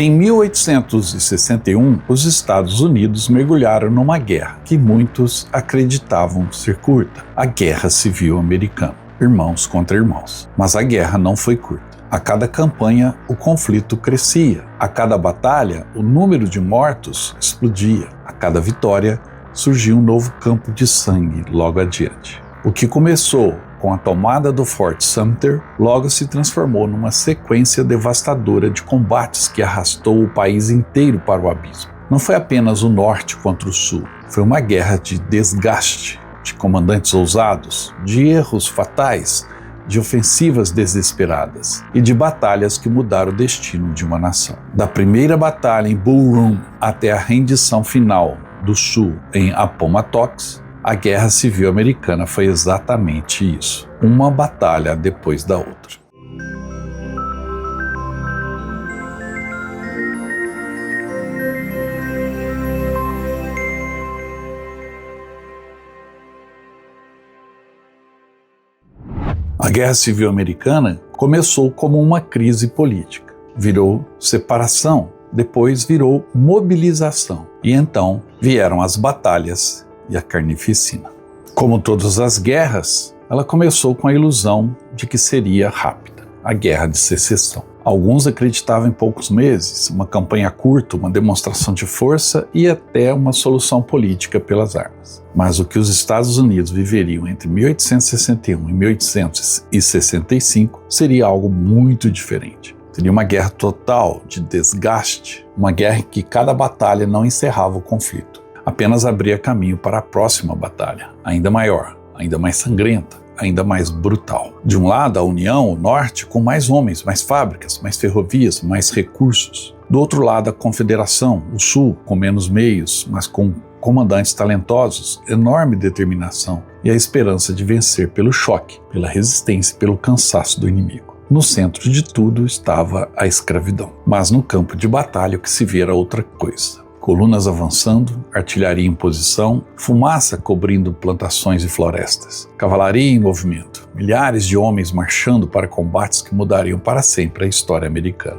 Em 1861, os Estados Unidos mergulharam numa guerra que muitos acreditavam ser curta, a Guerra Civil Americana, irmãos contra irmãos. Mas a guerra não foi curta. A cada campanha, o conflito crescia. A cada batalha, o número de mortos explodia. A cada vitória, surgia um novo campo de sangue logo adiante. O que começou com a tomada do Fort Sumter, logo se transformou numa sequência devastadora de combates que arrastou o país inteiro para o abismo. Não foi apenas o norte contra o sul, foi uma guerra de desgaste, de comandantes ousados, de erros fatais, de ofensivas desesperadas e de batalhas que mudaram o destino de uma nação. Da primeira batalha em Bull Run até a rendição final do sul em Appomattox, a Guerra Civil Americana foi exatamente isso, uma batalha depois da outra. A Guerra Civil Americana começou como uma crise política, virou separação, depois virou mobilização e então vieram as batalhas e a carnificina. Como todas as guerras, ela começou com a ilusão de que seria rápida, a Guerra de Secessão. Alguns acreditavam em poucos meses, uma campanha curta, uma demonstração de força e até uma solução política pelas armas. Mas o que os Estados Unidos viveriam entre 1861 e 1865 seria algo muito diferente. Seria uma guerra total, de desgaste, uma guerra em que cada batalha não encerrava o conflito, apenas abria caminho para a próxima batalha, ainda maior, ainda mais sangrenta, ainda mais brutal. De um lado, a União, o Norte, com mais homens, mais fábricas, mais ferrovias, mais recursos. Do outro lado, a Confederação, o Sul, com menos meios, mas com comandantes talentosos, enorme determinação e a esperança de vencer pelo choque, pela resistência e pelo cansaço do inimigo. No centro de tudo estava a escravidão. Mas no campo de batalha o que se vê era outra coisa. Colunas avançando, artilharia em posição, fumaça cobrindo plantações e florestas, cavalaria em movimento, milhares de homens marchando para combates que mudariam para sempre a história americana.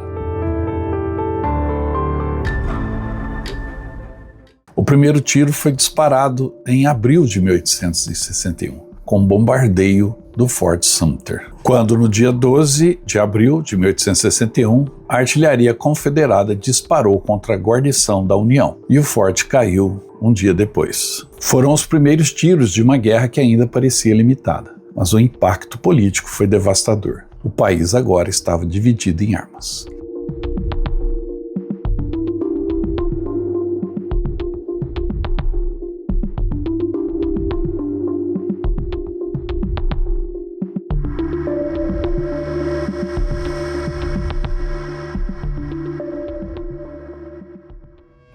O primeiro tiro foi disparado em abril de 1861, com bombardeio do Fort Sumter, quando no dia 12 de abril de 1861, a artilharia confederada disparou contra a guarnição da União e o forte caiu um dia depois. Foram os primeiros tiros de uma guerra que ainda parecia limitada, mas o impacto político foi devastador. O país agora estava dividido em armas.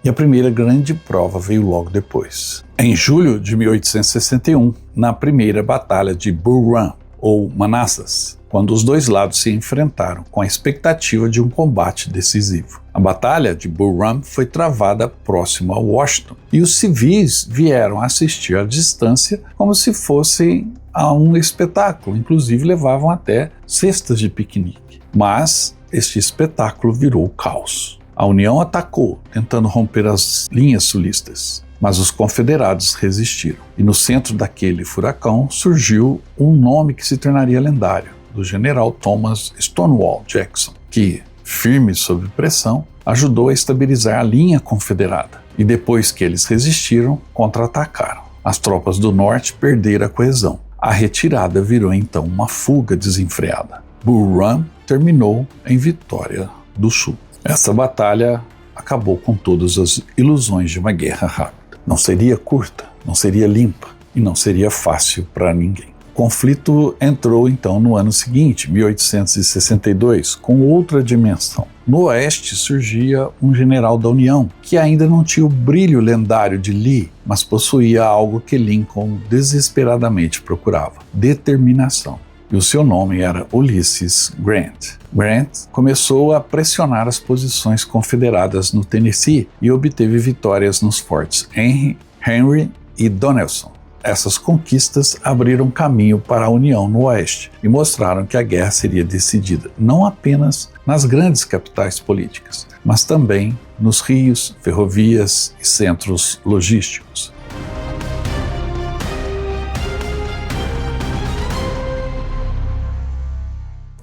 E a primeira grande prova veio logo depois. Em julho de 1861, na primeira batalha de Bull Run, ou Manassas, quando os dois lados se enfrentaram com a expectativa de um combate decisivo. A batalha de Bull Run foi travada próximo a Washington, e os civis vieram assistir à distância como se fossem a um espetáculo, inclusive levavam até cestas de piquenique. Mas este espetáculo virou caos. A União atacou, tentando romper as linhas sulistas, mas os confederados resistiram. E no centro daquele furacão surgiu um nome que se tornaria lendário, do general Thomas Stonewall Jackson, que, firme sob pressão, ajudou a estabilizar a linha confederada. E depois que eles resistiram, contra-atacaram. As tropas do norte perderam a coesão. A retirada virou então uma fuga desenfreada. Bull Run terminou em vitória do sul. Essa batalha acabou com todas as ilusões de uma guerra rápida. Não seria curta, não seria limpa e não seria fácil para ninguém. O conflito entrou então no ano seguinte, 1862, com outra dimensão. No oeste surgia um general da União, que ainda não tinha o brilho lendário de Lee, mas possuía algo que Lincoln desesperadamente procurava: determinação. E o seu nome era Ulysses Grant. Grant começou a pressionar as posições confederadas no Tennessee e obteve vitórias nos fortes Henry e Donelson. Essas conquistas abriram caminho para a União no Oeste e mostraram que a guerra seria decidida não apenas nas grandes capitais políticas, mas também nos rios, ferrovias e centros logísticos.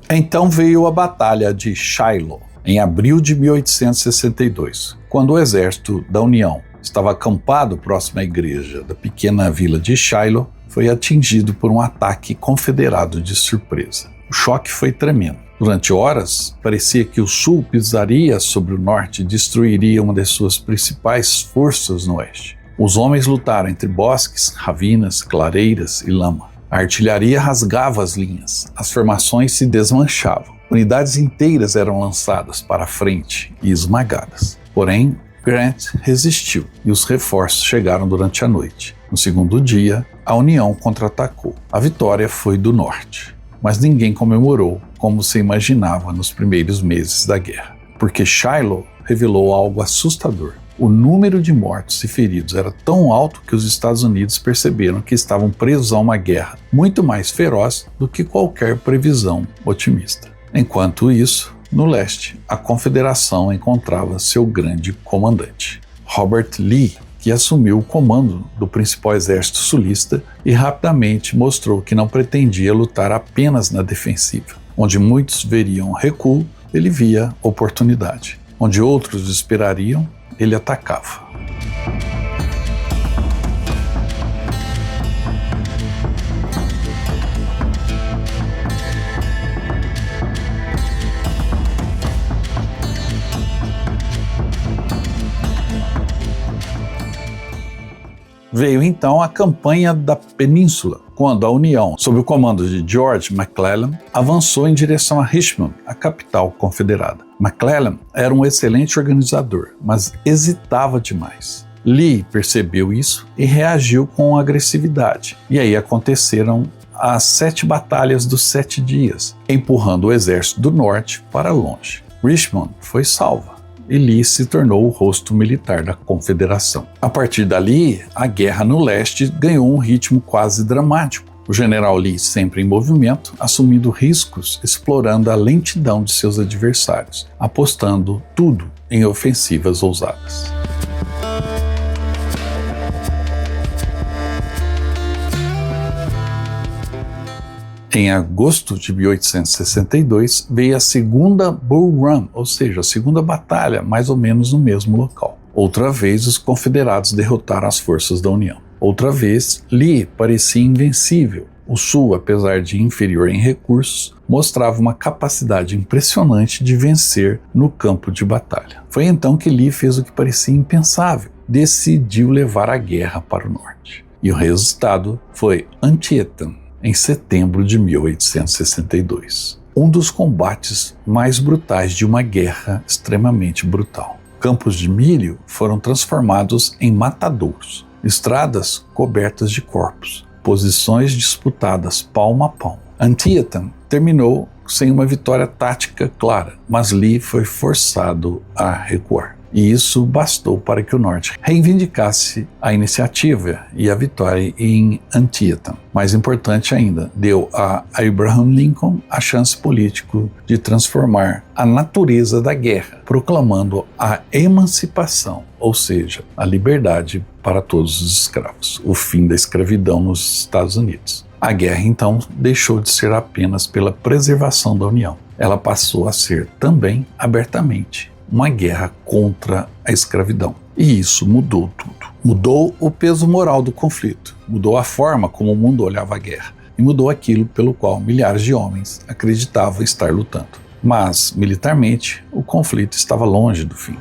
Então veio a Batalha de Shiloh, em abril de 1862, quando o exército da União estava acampado próximo à igreja da pequena vila de Shiloh, foi atingido por um ataque confederado de surpresa. O choque foi tremendo. Durante horas, parecia que o sul pisaria sobre o norte e destruiria uma das suas principais forças no oeste. Os homens lutaram entre bosques, ravinas, clareiras e lama. A artilharia rasgava as linhas, as formações se desmanchavam. Unidades inteiras eram lançadas para a frente e esmagadas. Porém, Grant resistiu e os reforços chegaram durante a noite. No segundo dia, a União contra-atacou. A vitória foi do norte, mas ninguém comemorou como se imaginava nos primeiros meses da guerra, porque Shiloh revelou algo assustador. O número de mortos e feridos era tão alto que os Estados Unidos perceberam que estavam presos a uma guerra muito mais feroz do que qualquer previsão otimista. Enquanto isso, no leste, a Confederação encontrava seu grande comandante, Robert Lee, que assumiu o comando do principal exército sulista e rapidamente mostrou que não pretendia lutar apenas na defensiva. Onde muitos veriam recuo, ele via oportunidade. Onde outros esperariam, ele atacava. Veio então a campanha da Península, quando a União, sob o comando de George McClellan, avançou em direção a Richmond, a capital confederada. McClellan era um excelente organizador, mas hesitava demais. Lee percebeu isso e reagiu com agressividade. E aí aconteceram as 7 batalhas dos 7 dias, empurrando o exército do norte para longe. Richmond foi salva e Lee se tornou o rosto militar da Confederação. A partir dali, a guerra no leste ganhou um ritmo quase dramático. O general Lee, sempre em movimento, assumindo riscos, explorando a lentidão de seus adversários, apostando tudo em ofensivas ousadas. Em agosto de 1862, veio a segunda Bull Run, ou seja, a segunda batalha, mais ou menos no mesmo local. Outra vez, os confederados derrotaram as forças da União. Outra vez, Lee parecia invencível. O Sul, apesar de inferior em recursos, mostrava uma capacidade impressionante de vencer no campo de batalha. Foi então que Lee fez o que parecia impensável. Decidiu levar a guerra para o norte. E o resultado foi Antietam, em setembro de 1862. Um dos combates mais brutais de uma guerra extremamente brutal. Campos de milho foram transformados em matadouros, estradas cobertas de corpos, posições disputadas palmo a palmo. Antietam terminou sem uma vitória tática clara, mas Lee foi forçado a recuar. E isso bastou para que o Norte reivindicasse a iniciativa e a vitória em Antietam. Mais importante ainda, deu a Abraham Lincoln a chance política de transformar a natureza da guerra, proclamando a emancipação, ou seja, a liberdade para todos os escravos, o fim da escravidão nos Estados Unidos. A guerra, então, deixou de ser apenas pela preservação da União. Ela passou a ser também, abertamente, uma guerra contra a escravidão. E isso mudou tudo. Mudou o peso moral do conflito, mudou a forma como o mundo olhava a guerra e mudou aquilo pelo qual milhares de homens acreditavam estar lutando. Mas, militarmente, o conflito estava longe do fim.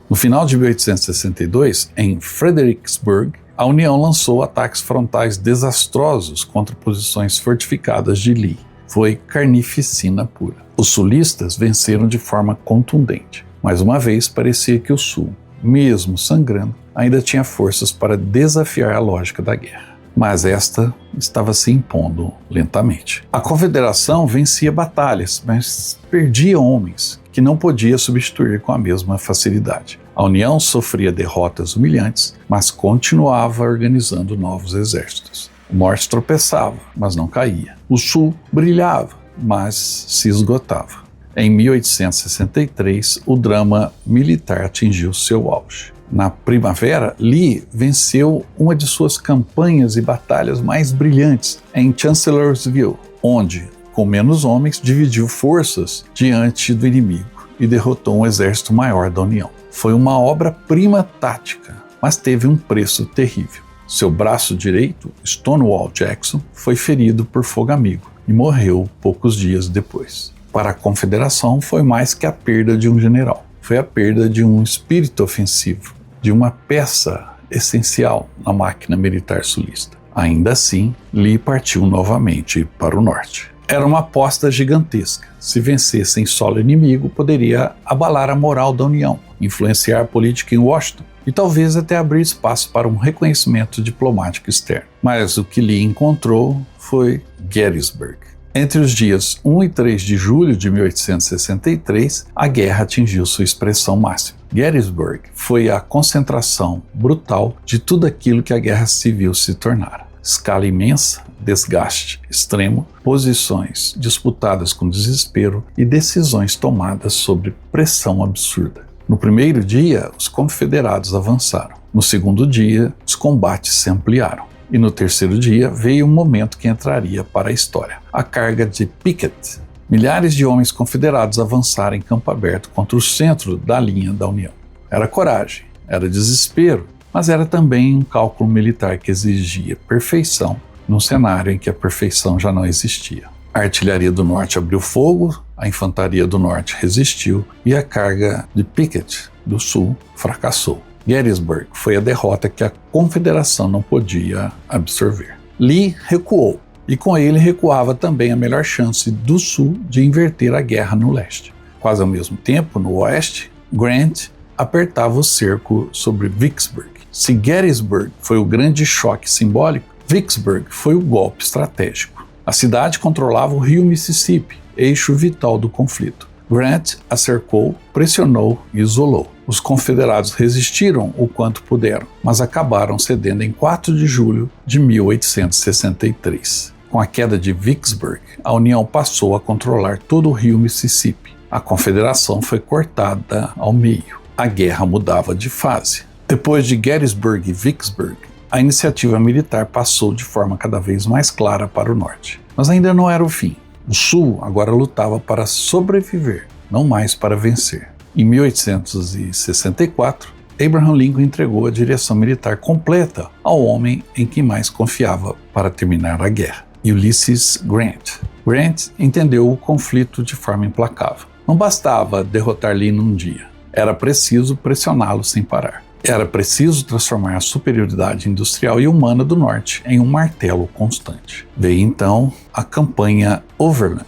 No final de 1862, em Fredericksburg, a União lançou ataques frontais desastrosos contra posições fortificadas de Lee. Foi carnificina pura. Os sulistas venceram de forma contundente. Mais uma vez, parecia que o Sul, mesmo sangrando, ainda tinha forças para desafiar a lógica da guerra. mas esta estava se impondo lentamente. A Confederação vencia batalhas, mas perdia homens que não podia substituir com a mesma facilidade. A União sofria derrotas humilhantes, mas continuava organizando novos exércitos. O Norte tropeçava, mas não caía. O Sul brilhava, mas se esgotava. Em 1863, o drama militar atingiu seu auge. Na primavera, Lee venceu uma de suas campanhas e batalhas mais brilhantes em Chancellorsville, onde, com menos homens, dividiu forças diante do inimigo e derrotou um exército maior da União. Foi uma obra-prima tática, mas teve um preço terrível. Seu braço direito, Stonewall Jackson, foi ferido por fogo amigo e morreu poucos dias depois. Para a Confederação, foi mais que a perda de um general. Foi a perda de um espírito ofensivo, de uma peça essencial na máquina militar sulista. Ainda assim, Lee partiu novamente para o norte. Era uma aposta gigantesca. Se vencesse em solo inimigo, poderia abalar a moral da União, influenciar a política em Washington e talvez até abrir espaço para um reconhecimento diplomático externo. Mas o que Lee encontrou foi Gettysburg. Entre os dias 1 e 3 de julho de 1863, a guerra atingiu sua expressão máxima. Gettysburg foi a concentração brutal de tudo aquilo que a guerra civil se tornara. Escala imensa, desgaste extremo, posições disputadas com desespero e decisões tomadas sob pressão absurda. No primeiro dia, os confederados avançaram. No segundo dia, os combates se ampliaram. E no terceiro dia veio um momento que entraria para a história: a carga de Pickett. Milhares de homens confederados avançaram em campo aberto contra o centro da linha da União. Era coragem, era desespero, mas era também um cálculo militar que exigia perfeição num cenário em que a perfeição já não existia. A artilharia do norte abriu fogo, a infantaria do norte resistiu e a carga de Pickett do sul fracassou. Gettysburg foi a derrota que a Confederação não podia absorver. Lee recuou, e com ele recuava também a melhor chance do Sul de inverter a guerra no leste. Quase ao mesmo tempo, no oeste, Grant apertava o cerco sobre Vicksburg. Se Gettysburg foi o grande choque simbólico, Vicksburg foi o golpe estratégico. A cidade controlava o rio Mississippi, eixo vital do conflito. Grant a cercou, pressionou e isolou. Os confederados resistiram o quanto puderam, mas acabaram cedendo em 4 de julho de 1863. Com a queda de Vicksburg, a União passou a controlar todo o rio Mississippi. A Confederação foi cortada ao meio. A guerra mudava de fase. Depois de Gettysburg e Vicksburg, a iniciativa militar passou de forma cada vez mais clara para o norte. Mas ainda não era o fim. O Sul agora lutava para sobreviver, não mais para vencer. Em 1864, Abraham Lincoln entregou a direção militar completa ao homem em quem mais confiava para terminar a guerra, Ulysses Grant. Grant entendeu o conflito de forma implacável. Não bastava derrotar Lee num dia, era preciso pressioná-lo sem parar. Era preciso transformar a superioridade industrial e humana do norte em um martelo constante. Veio então a campanha Overland,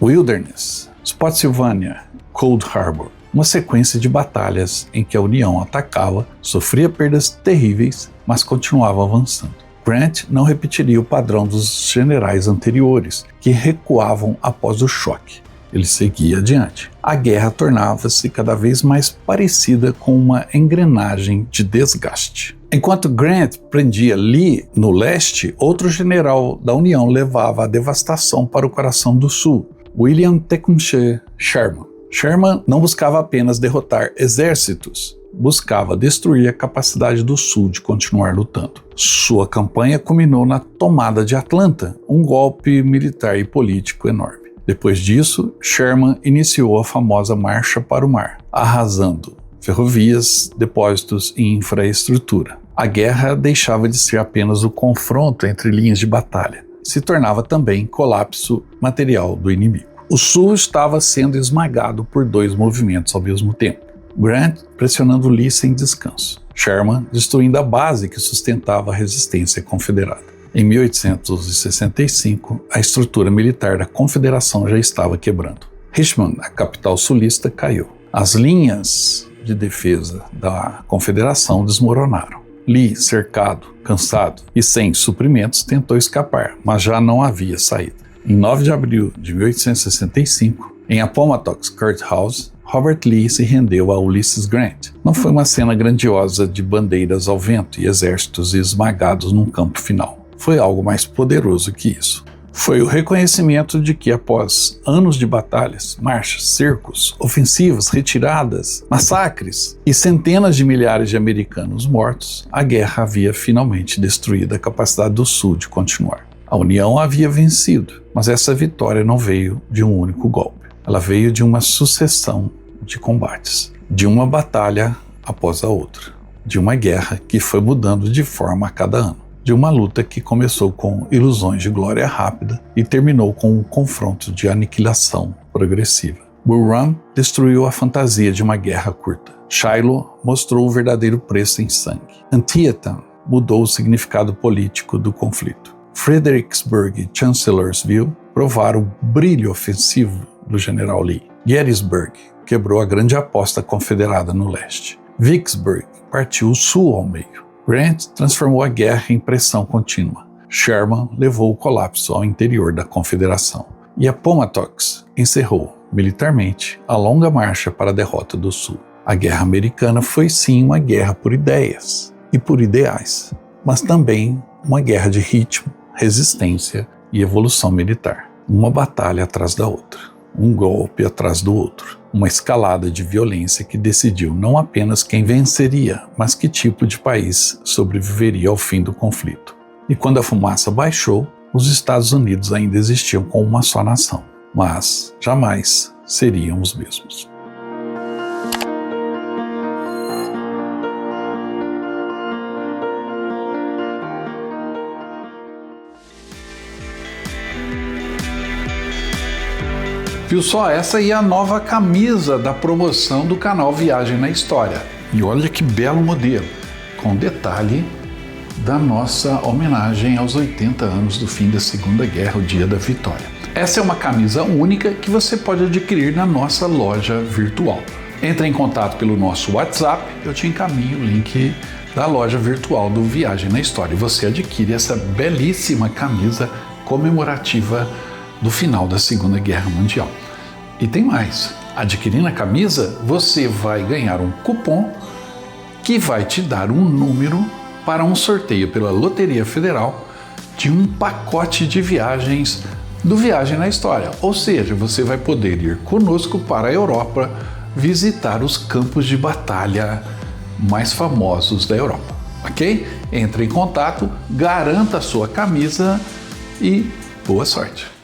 Wilderness, Spotsylvania, Cold Harbor, uma sequência de batalhas em que a União atacava, sofria perdas terríveis, mas continuava avançando. Grant não repetiria o padrão dos generais anteriores, que recuavam após o choque. Ele seguia adiante. A guerra tornava-se cada vez mais parecida com uma engrenagem de desgaste. Enquanto Grant prendia Lee no leste, outro general da União levava a devastação para o coração do sul, William Tecumseh Sherman. Sherman não buscava apenas derrotar exércitos, buscava destruir a capacidade do sul de continuar lutando. Sua campanha culminou na tomada de Atlanta, um golpe militar e político enorme. Depois disso, Sherman iniciou a famosa Marcha para o Mar, arrasando ferrovias, depósitos e infraestrutura. A guerra deixava de ser apenas o confronto entre linhas de batalha, se tornava também colapso material do inimigo. O Sul estava sendo esmagado por 2 movimentos ao mesmo tempo. Grant pressionando Lee sem descanso, Sherman destruindo a base que sustentava a resistência confederada. Em 1865, a estrutura militar da Confederação já estava quebrando. Richmond, a capital sulista, caiu. As linhas de defesa da Confederação desmoronaram. Lee, cercado, cansado e sem suprimentos, tentou escapar, mas já não havia saída. Em 9 de abril de 1865, em Appomattox Courthouse, Robert Lee se rendeu a Ulysses Grant. Não foi uma cena grandiosa de bandeiras ao vento e exércitos esmagados num campo final. Foi algo mais poderoso que isso. Foi o reconhecimento de que, após anos de batalhas, marchas, cercos, ofensivas, retiradas, massacres e centenas de milhares de americanos mortos, a guerra havia finalmente destruído a capacidade do Sul de continuar. A União havia vencido, mas essa vitória não veio de um único golpe. Ela veio de uma sucessão de combates, de uma batalha após a outra, de uma guerra que foi mudando de forma a cada ano, de uma luta que começou com ilusões de glória rápida e terminou com um confronto de aniquilação progressiva. Bull Run destruiu a fantasia de uma guerra curta. Shiloh mostrou o verdadeiro preço em sangue. Antietam mudou o significado político do conflito. Fredericksburg e Chancellorsville provaram o brilho ofensivo do general Lee. Gettysburg quebrou a grande aposta confederada no leste. Vicksburg partiu o sul ao meio. Grant transformou a guerra em pressão contínua. Sherman levou o colapso ao interior da Confederação. E Appomattox encerrou, militarmente, a longa marcha para a derrota do Sul. A Guerra Americana foi sim uma guerra por ideias e por ideais, mas também uma guerra de ritmo, resistência e evolução militar. Uma batalha atrás da outra, um golpe atrás do outro. Uma escalada de violência que decidiu não apenas quem venceria, mas que tipo de país sobreviveria ao fim do conflito. E quando a fumaça baixou, os Estados Unidos ainda existiam como uma só nação, mas jamais seriam os mesmos. Viu só? Essa aí é a nova camisa da promoção do canal Viagem na História. E olha que belo modelo, com detalhe da nossa homenagem aos 80 anos do fim da Segunda Guerra, o dia da vitória. Essa é uma camisa única que você pode adquirir na nossa loja virtual. Entre em contato pelo nosso WhatsApp, eu te encaminho o link da loja virtual do Viagem na História. E você adquire essa belíssima camisa comemorativa do final da Segunda Guerra Mundial. E tem mais, adquirindo a camisa, você vai ganhar um cupom que vai te dar um número para um sorteio pela Loteria Federal de um pacote de viagens do Viagem na História. Ou seja, você vai poder ir conosco para a Europa visitar os campos de batalha mais famosos da Europa, ok? Entre em contato, garanta a sua camisa e boa sorte!